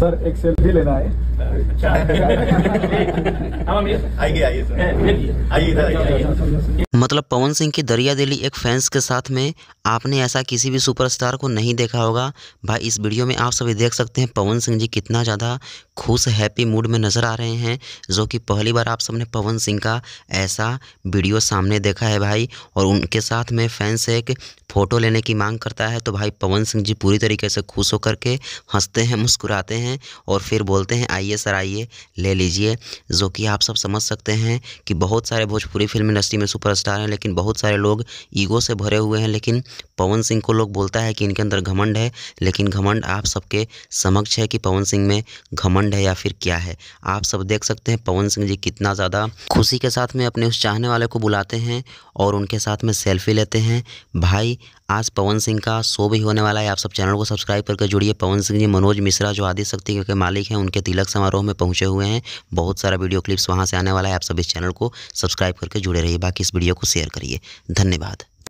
Sir एक selfie लेना है। मतलब पवन सिंह की दरिया दिली एक फैंस के साथ में आपने ऐसा किसी भी सुपरस्टार को नहीं देखा होगा। भाई इस वीडियो में आप सभी देख सकते हैं पवन सिंह जी कितना ज़्यादा खुश हैप्पी मूड में नज़र आ रहे हैं, जो कि पहली बार आप सबने पवन सिंह का ऐसा वीडियो सामने देखा है भाई। और उनके साथ में फैंस एक फ़ोटो लेने की मांग करता है तो भाई पवन सिंह जी पूरी तरीके से खुश होकर के हंसते हैं, मुस्कुराते हैं और फिर बोलते हैं आइए सर आइए ले लीजिए। जो कि आप सब समझ सकते हैं कि बहुत सारे भोजपुरी फिल्म इंडस्ट्री में सुपरस्टार हैं, लेकिन बहुत सारे लोग ईगो से भरे हुए हैं। लेकिन पवन सिंह को लोग बोलता है कि इनके अंदर घमंड है, लेकिन घमंड आप सबके समक्ष है कि पवन सिंह में घमंड है या फिर क्या है। आप सब देख सकते हैं पवन सिंह जी कितना ज़्यादा खुशी के साथ में अपने उस चाहने वाले को बुलाते हैं और उनके साथ में सेल्फी लेते हैं। भाई आज पवन सिंह का शो भी होने वाला है, आप सब चैनल को सब्सक्राइब करके जुड़िए। पवन सिंह जी मनोज मिश्रा जो आदि शक्ति के मालिक हैं, उनके तिलक समारोह में पहुंचे हुए हैं। बहुत सारा वीडियो क्लिप्स वहां से आने वाला है, आप सब इस चैनल को सब्सक्राइब करके जुड़े रहिए। बाकी इस वीडियो को शेयर करिए। धन्यवाद।